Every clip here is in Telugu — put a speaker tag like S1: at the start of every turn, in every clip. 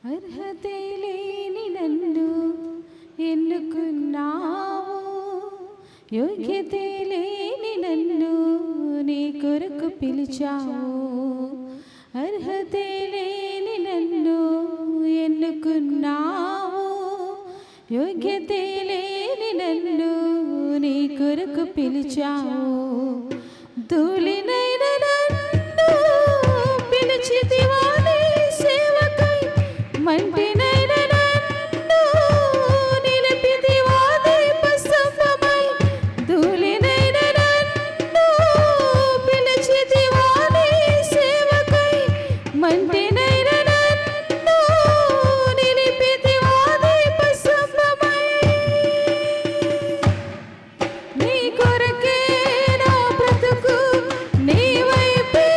S1: అర్హతే లేని నన్ను ఎన్నుకున్నావు, యోగ్యతే లేని నన్ను నీ కొరకు పిలిచావు. అర్హతే లేని నన్ను ఎన్నుకున్నావు, యోగ్యతే లేని నన్ను నీ కొరకు పిలిచావు. ధూళినైన నన్ను పిలిచితివా నీ సేవకై, మంటినైన నన్ను నిలిపితివా దీపస్తంభమై. ధూళినైన నన్ను పిలిచితివా నీ సేవకై, మంటినైన నన్ను నిలిపితివా దీపస్తంభమై. నీ కొరకే నా బ్రతుకు, నీ వైపే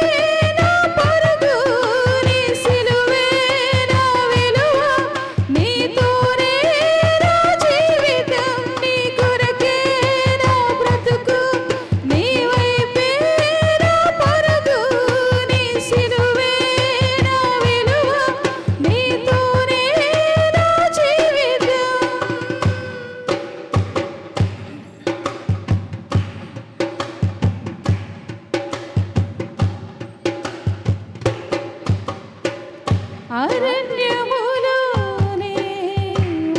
S1: నా పరుగు, నీ సిలువే నా విలువ, నీతోనే నా జీవితం. నీ కొరకే నా బ్రతుకు, నీ వైపే నా పరుగు, నీ సిలువే నా విలువ, నీతోనే నా జీవితం. అరణ్యములోనే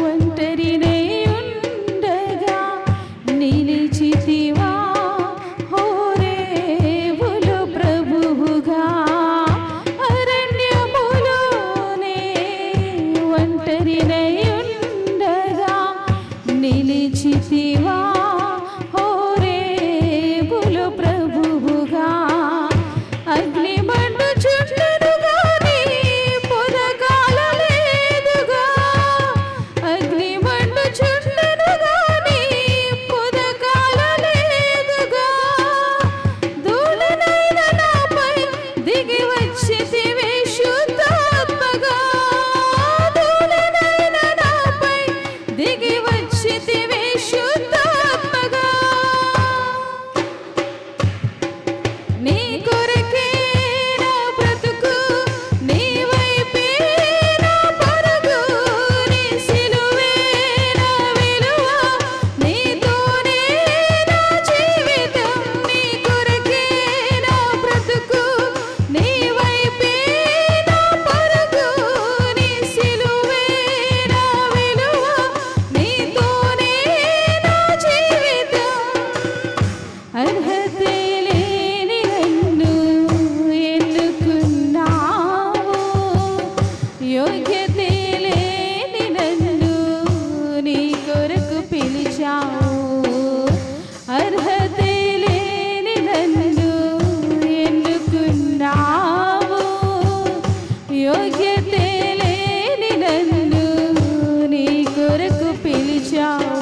S1: ఒంటరినై ఉండగా నిలిచితివా హోరేబులో ప్రభువుగా. అరణ్యములోనే ఒంటరినై ఉండగా నిలిచితివా హోరేబులో ప్రభువుగా. అగ్ని మండుచుండెను గాని పొదకాలలేదుగా, అగ్ని మండుచుండెను గాని పొదకాలలేదుగా. ధూళినైన నాపై దిగి వచ్చితివే శుద్ధాత్మగా, ధూళినైన నాపై దిగి వచ్చితివే శుద్ధాత్మగా. నీ కొరకే నా బ్రతుకు, నీ వైపే నా పరుగు, నీ సిలువే నా విలువ, నీతోనే నా జీవితం. నీ కొరకే నా బ్రతుకు, నీ వైపే నా పరుగు, నీ సిలువే నా విలువ, నీతోనే నా జీవితం. అర్హతే లేని నన్ను ఎన్నుకున్నావు, యోగ్యతే లేని నన్ను నీ కొరకు పిలిచావు. అర్హతే లేని నన్ను ఎన్నుకున్నావు, యోగ్యతే లేని నన్ను నీ కొరకు పిలిచావు.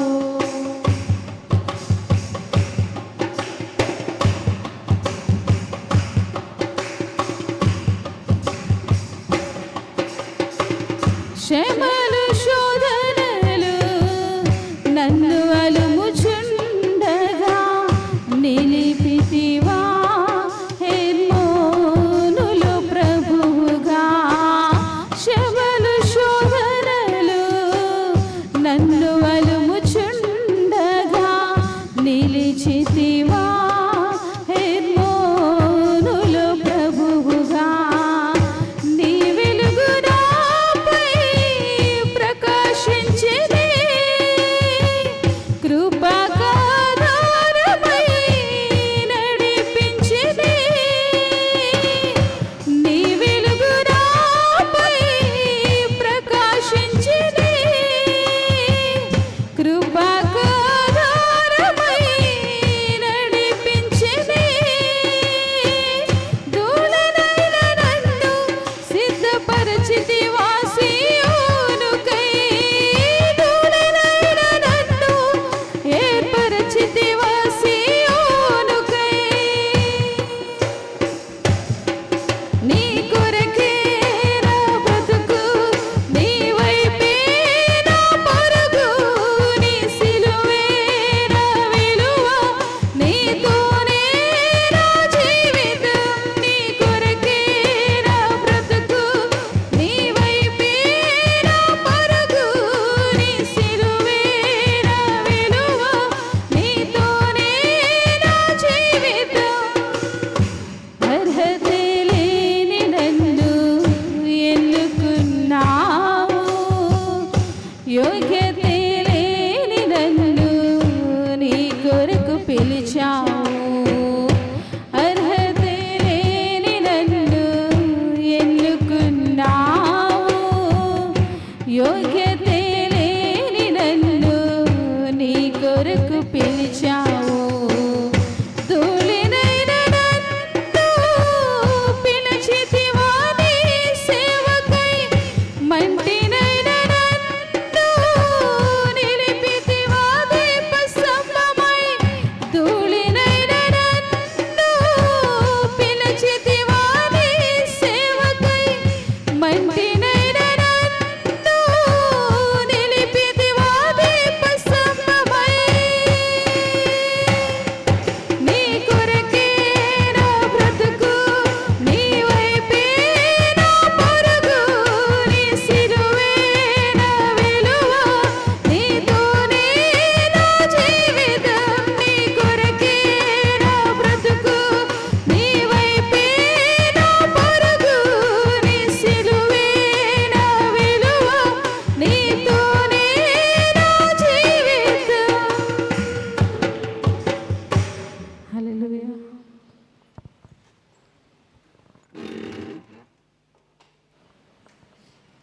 S1: శ్రమలు శోధనలు నన్ను అలుముచుండగా నిలిపితివా హెర్మోనులో ప్రభువుగా. శ్రమలు శోధనలు నన్ను అలుముచుండగా నిలిచితివా హెర్మోనులో ప్రభువుగా. నీ వెలుగు నాపై ప్రకాశించెనే, కృప యోగ్యతే లేని నన్ను నీ కొరకు పిలిచావు. ధూళినైన నన్ను పిలిచితివా నీ సేవకై, మంటి